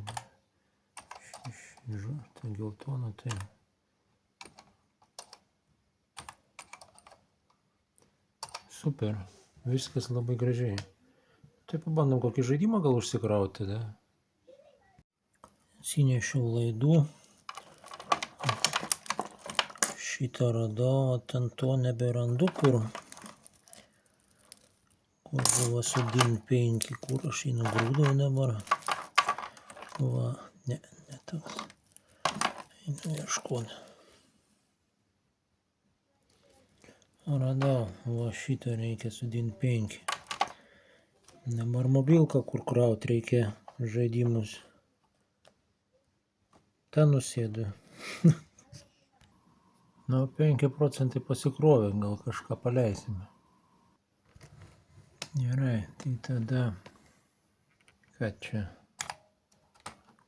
[SPEAKER 1] Žalta, geltona, tai. Super. Viskas labai gražiai. Tai pabandom kokį žaidimą gal užsikrauti tada. Atsinešiau laidų. Šitą radau, ten to neberandu, kur buvo Sudin 5, kur aš jį nugrūdau dabar. Va, ne tas. Einu ieškoti. Radau, va šitą reikia Sudin 5. Dabar mobilką, kur kraut reikia žaidimus. Ten nusėdu. Nu, 5% pasikrovė, gal kažką paleisime. Gerai, tai tada, ką čia?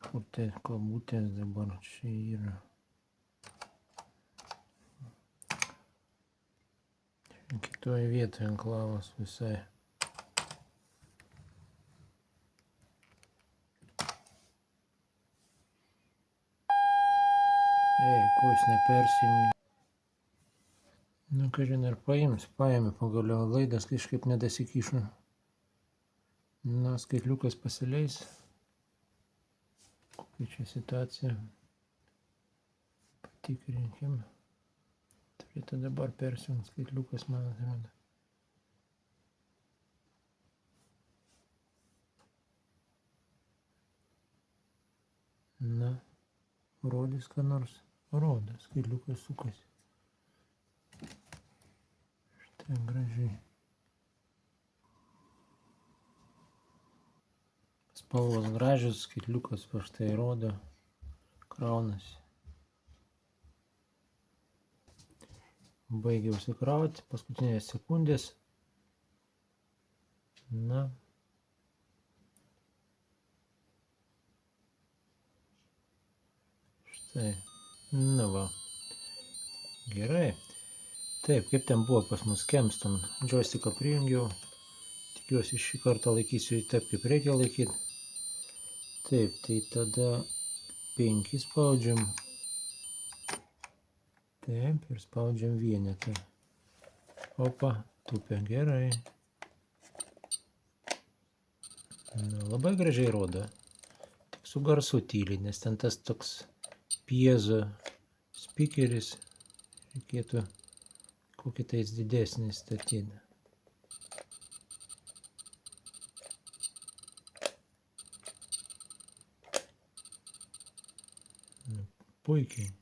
[SPEAKER 1] Kur tai kabutės dabar čia yra? Kitoje vietoje enklavas visai. Ei, ko jis nepersijungia? Nu, kažin ar paims, paėmė pagaliau, laidas kažkaip nedasikišo. Na, skaitliukas pasileis. Kokia čia situacija? Patikrinkim. Turėtų dabar persijungti skaitliukas, man atrodo. Na, rodys ką nors. Rodo, skaitliukas sukasi. Štai gražiai. Spalvos gražios, skaitliukas va štai rodo. Kraunasi. Baigiau užsikrauti, paskutinės sekundės. Na. Štai. Na va. Gerai. Taip, kaip ten buvo pas mus Kempston. Joysticką prijungiau. Tikiuosi šį kartą laikysiu jį taip, kaip reikia laikyti. Taip, tai tada 5 spaudžiam. Taip, ir spaudžiam vienetą. Opa, tupia gerai. Na, labai gražiai rodo. Tik su garsu tyliai, nes ten tas toks piezo spikeris. Reikėtų kokį tais didesnį statyti. Puikiai.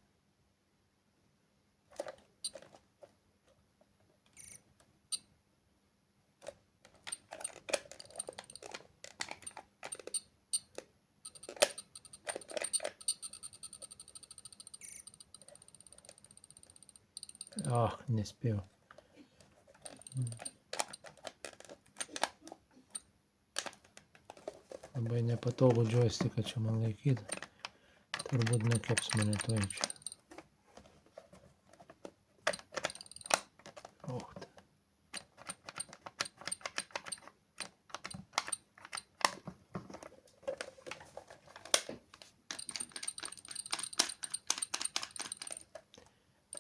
[SPEAKER 1] Ach, nespėjau. Labai nepatogu joysticką čia man laikyti. Turbūt nukeps mane to čia.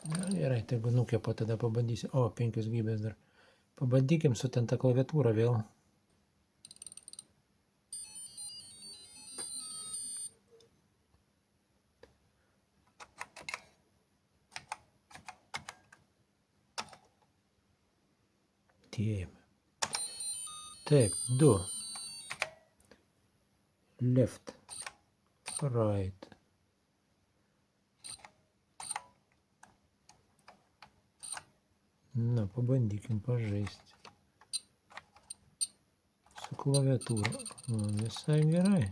[SPEAKER 1] Na gerai, tegu nukepa, tada pabandysiu. O, 5 gybės dar. Pabandykim su ten tą klaviatūrą vėl. artėjame. Taip, 2. Left, right. Na, pabandykim pažaisti. Su klaviatūra. Visai gerai.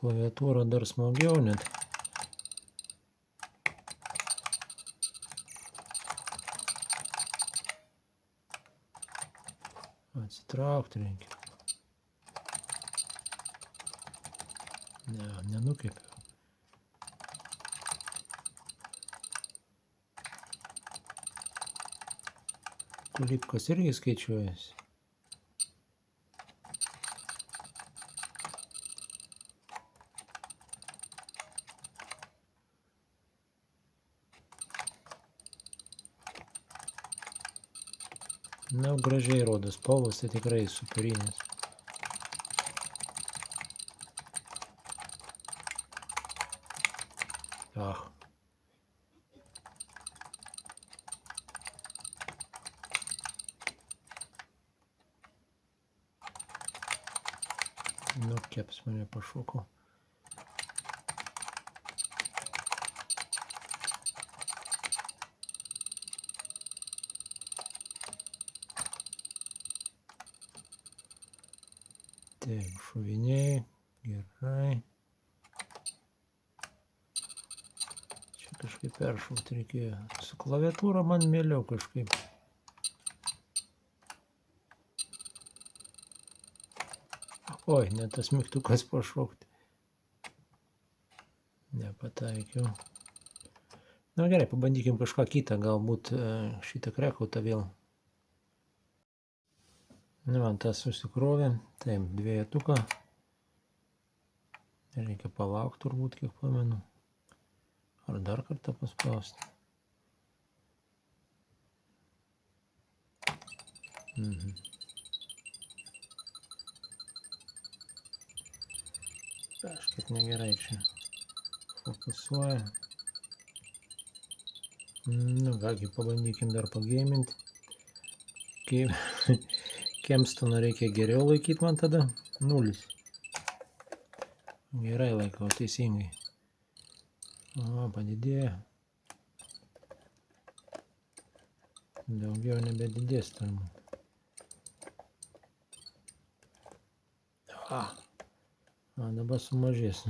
[SPEAKER 1] Klaviatūra dar smagiau net. Atsitraukti reikia. Ne, nenukėpiau. Kulipkas irgi skaičiuojasi. Na, gražiai rodo spalvos, tai tikrai superinės. Nu, keps mane pašoko. Taip, šoviniai, gerai. Čia kažkaip peršaukti reikėjo. Su klaviatūra man mieliau kažkaip. Oi, net tas mygtukas pašokti. Nepataikiau. Na gerai, pabandykim kažką kitą, galbūt šitą krekautą vėl. Nu, man tas susikrovė. Taip, 2. Reikia palaukti turbūt, kiek pamenu. Ar dar kartą paspausti. Kažkaip negerai čia fokusuoja. Nu, kągi, pabandykim dar pageiminti. Kempstoną reikia geriau laikyti man tada. 0. Gerai laikau, teisingai. O, padidėjo. Daugiau nebedidės turbūt. A, dabar sumažės.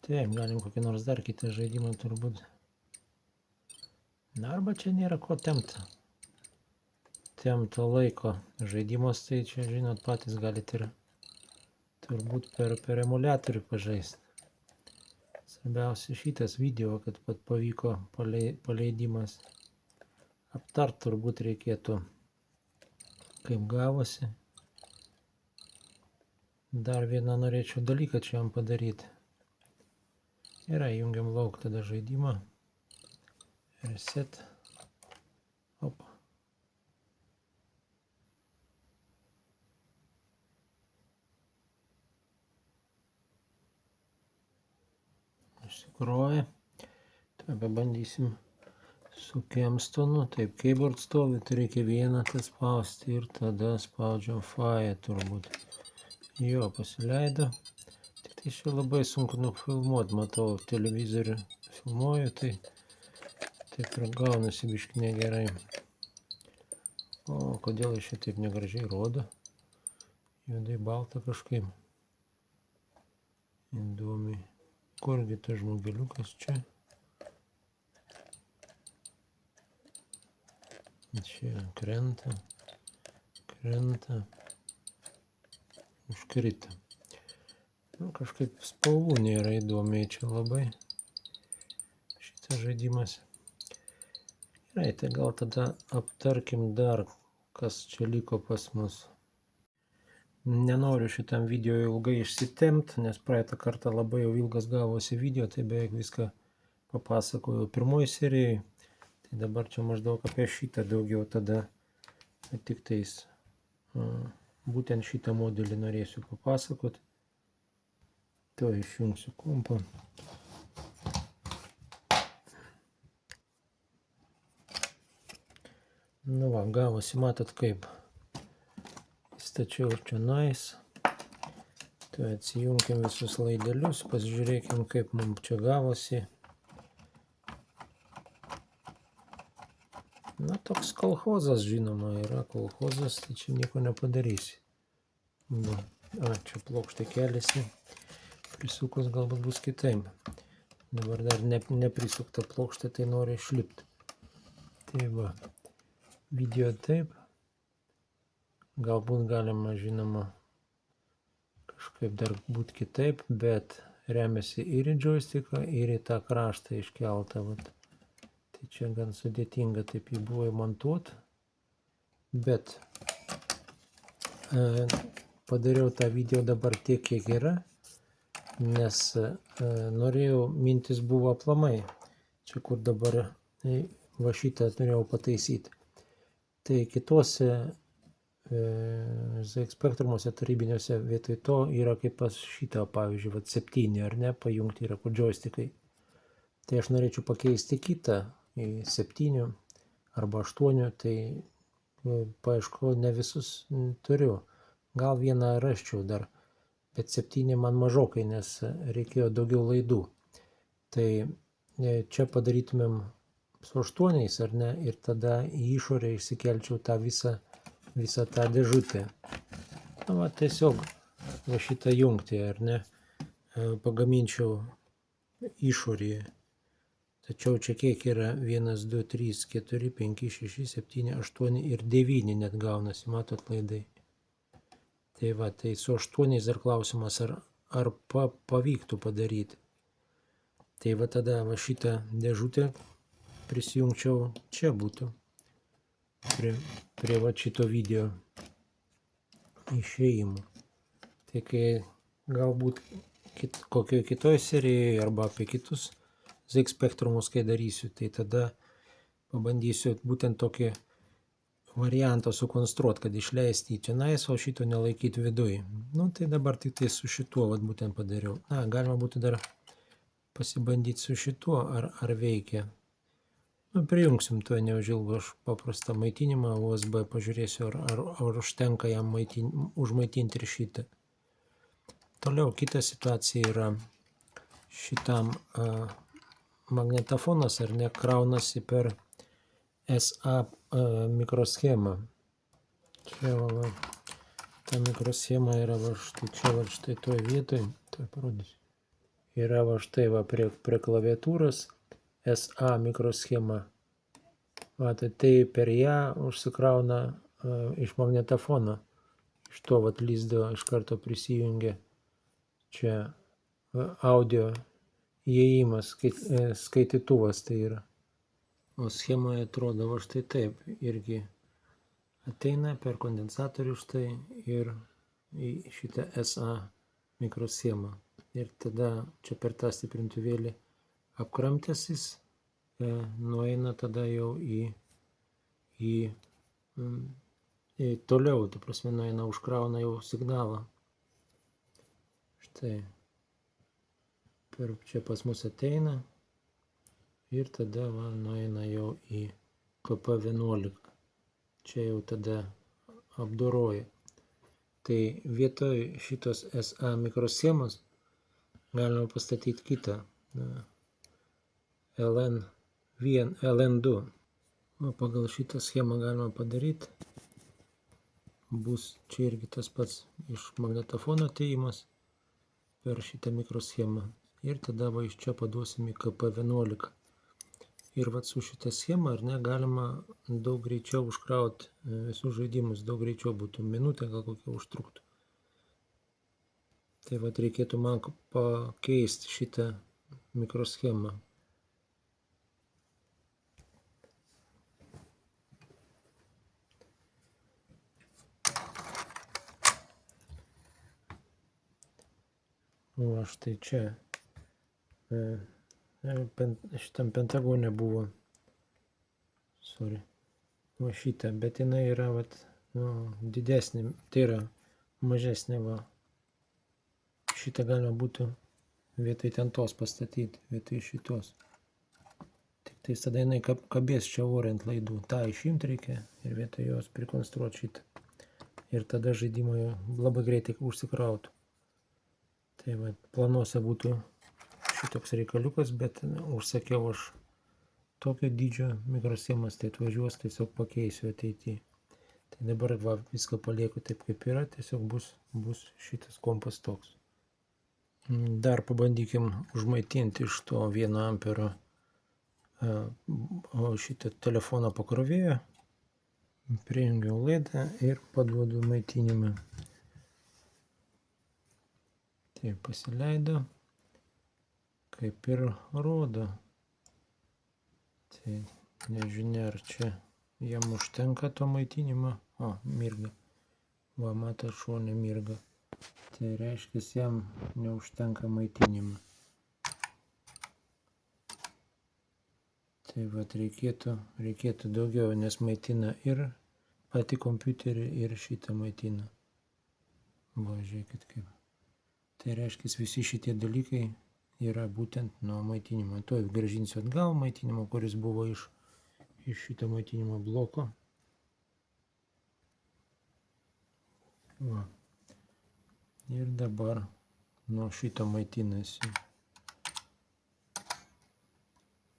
[SPEAKER 1] Taip, galim kokį nors dar kitą žaidimą turbūt. Na, arba čia nėra ko tempti. Tempto laiko žaidimas, tai čia, žinot, patys galite ir turbūt per emuliatorių pažaisti. Svarbiausia šitas video, kad pat pavyko paleidimas. Aptart turbūt reikėtų, kaip gavosi. Dar vieną norėčiau dalyką čia jam padaryti. Gerai, jungiam lauk tada žaidimą. Reset. Opa. Išsikrovė. Tai pabandysim su Kempstonu. Taip, keyboard stovi, tai reikia vieną tą spausti ir tada spaudžiam F turbūt. Jo, pasileido. Tik tai čia labai sunku nufilmuoti, matau, televizorių filmuoju, tai taip ir gaunasi biškį negerai. O, kodėl iš čia taip negražiai rodo? Juodai balta kažkaip. Įdomiai. Kurgi tas žmogeliukas čia? Čia krenta. Užkrita. Nu, kažkaip spalvų nėra įdomiai čia labai. Šitas žaidimas. Gerai, tai gal tada aptarkim dar kas čia liko pas mus. Nenoriu šitam video ilgai išsitempt, nes praeitą kartą labai jau ilgas gavosi video, tai beveik viską papasakojau pirmoji serijai. Tai dabar čia maždaug apie šitą daugiau tada tik tais būtent šitą modelį norėsiu papasakot. To išjungsiu kompą. Nu va, gavosi, matot kaip. Stačiau čia nais. Tai atsijunkim visus laidelius, pasižiūrėkim kaip mums čia gavosi. Na, toks kolchozas, žinoma, yra kolchozas, tai čia nieko nepadarysi. Nu, čia plokštė keliasi. Prisukus galbūt bus kitaip. Dabar dar neprisukta plokštė, tai nori išlipti. Tai va. Video taip, galbūt galima, žinoma, kažkaip dar būti kitaip, bet remiasi ir į joysticką, ir į tą kraštą iškeltą. Vat. Tai čia gan sudėtinga taip jį buvo įmontuoti, bet padariau tą video dabar tiek, kiek yra, nes norėjau, mintis buvo aplamai, čia kur dabar va šitą turėjau pataisyti. Tai kitose ZX Spectrumuose tarybiniuose vietoj to yra kaip pas šitą, pavyzdžiui, 7 ar ne, pajungti yra kur joystickai. Tai aš norėčiau pakeisti kitą į 7 arba 8, tai paaišku, ne visus turiu. Gal vieną raščiau dar, bet 7 man mažokai, nes reikėjo daugiau laidų. Tai čia padarytumėm su 8, ar ne, ir tada į išorę išsikelčiau tą visą tą dėžutę. Na, va, tiesiog va šitą jungtį, ar ne, pagaminčiau išorėje. Tačiau čia kiek yra 1, 2, 3, 4, 5, 6, 7, 8 ir 9 net gaunasi, matot laidai. Tai va, tai su 8 dar klausimas, ar pavyktų padaryti. Tai va tada va šitą dėžutę prisijungčiau, čia būtų, prie va šito video išėjimų. Tai kai galbūt kokioje kitoje serijoje arba apie kitus ZX Spectrumus, kai darysiu, tai tada pabandysiu būtent tokį variantą sukonstruoti, kad išleisti į tenais, o šito nelaikyti viduj. Nu, tai dabar tik tai su šituo vat būtent padariau. Na, galima būtų dar pasibandyti su šituo, ar veikia. Nu, prijungsim to neužilgo aš paprastą maitinimą USB, pažiūrėsiu, ar užtenka jam užmaitinti ir šitą. Toliau kita situacija yra šitam magnetofonas, ar ne, kraunasi per SA mikroschemą. Čia va, ta mikroschema yra va štai čia, va štai toj vietoj, tai parodysiu. Yra va štai va prie klaviatūros SA mikroschema. Tai per ją užsikrauna iš magnetofono. Iš to vat lizdo iš karto prisijungia čia audio įėjimas, skaitytuvas tai yra. O schemoje atrodo va štai taip. Irgi ateina per kondensatorių štai ir į šitą SA mikroschemą. Ir tada čia per tą stiprintuvėlį apkramtęs jis nueina tada jau į toliau, ta prasme, nueina, užkrauna jau signalą. Štai. Čia pas mus ateina ir tada va, nueina jau į KP11. Čia jau tada apdoroja. Tai vietoj šitos SA mikroschemos galima pastatyti kitą LN2. O pagal šitą schemą galima padaryti. Bus čia irgi tas pats iš magnetofono atėjimas per šitą mikroschemą. Ir tada va iš čia paduosim į KP11. Ir va su šitą schemą, ar ne, galima daug greičiau užkrauti visus žaidimus, daug greičiau būtų, minutę gal kokią užtruktų. Tai va reikėtų man pakeisti šitą mikroschemą. Va štai čia šitam pentagone buvo, sorry, va šitą, bet jinai yra vat, nu, didesnė, tai yra mažesnė, va. Šitą galima būtų vietoj ten tos pastatyti, vietoj šitos. Tik tai tada jinai kabės čia ore ant laidų. Ta išimti reikia ir vietoj jos prikonstruoti šitą. Ir tada žaidimo labai greitai užsikrautų. Tai va, planuose būtų šitoks reikaliukas, bet užsakiau aš tokio dydžio mikroschemas, tai atvažiuos, tiesiog pakeisiu ateityje. Tai dabar va, viską palieku taip kaip yra, tiesiog bus šitas kompas toks. Dar pabandykim užmaitinti iš to 1 ampero šitą telefono pakrovėją. Prijungiau laidą ir paduodu maitinimą. Tai pasileido, kaip ir rodo. Tai nežinia, ar čia jam užtenka to maitinimo. O, mirga. Va, matot, šone mirga. Tai reiškia, jam neužtenka maitinimo. Tai vat reikėtų daugiau, nes maitina ir pati kompiuterį, ir šitą maitina. Va, žiūrėkit kaip. Tai reiškia, visi šitie dalykai yra būtent nuo maitinimo. Tuoj grąžinsiu atgal maitinimo, kuris buvo iš šito maitinimo bloko. Va. Ir dabar nuo šito maitinasi.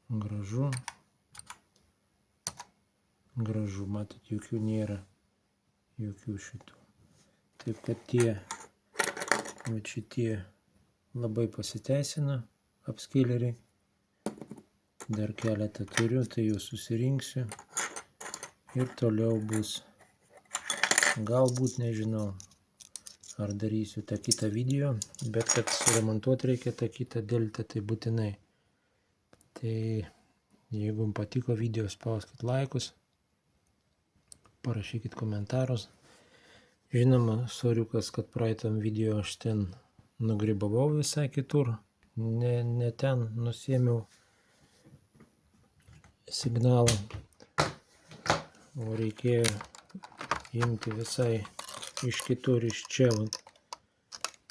[SPEAKER 1] Gražu. Gražu, matot, jokių nėra. Jokių šitų. Taip kad šitie labai pasiteisina upscaleriai. Dar keletą turiu, tai jau susirinksiu. Ir toliau bus. Galbūt, nežinau, ar darysiu tą kitą video, bet kad suremontuoti reikia tą kitą deltą, tai būtinai. Tai jeigu jums patiko video, spauskit laikus, parašykit komentarus. Žinoma, soriukas, kad praeitam video aš ten nugrybavau visai kitur, ne ten nusiėmiau signalą, o reikėjo imti visai iš kitur, iš čia.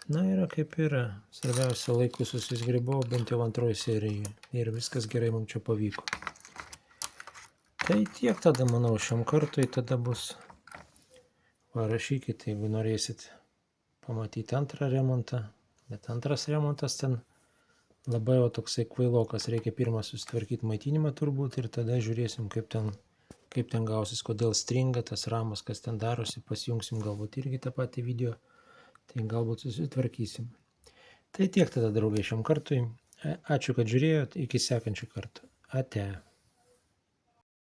[SPEAKER 1] Na, yra kaip yra. Svarbiausia, laiku susisgribau, bent jau antroji serija. Ir viskas gerai mums čia pavyko. Tai tiek tada, manau, šiam kartui tada bus. Parašykite, jeigu norėsit pamatyti antrą remontą. Bet antras remontas ten labai jau toksai kvailokas. Reikia pirmą susitvarkyti maitinimą turbūt ir tada žiūrėsim, kaip ten gausis, kodėl stringa tas ramas, kas ten darosi. Pasijungsim galbūt irgi tą patį video. Tai galbūt susitvarkysim. Tai tiek tada, draugai, šiam kartui. Ačiū, kad žiūrėjot. Iki sekančio karto. Ate.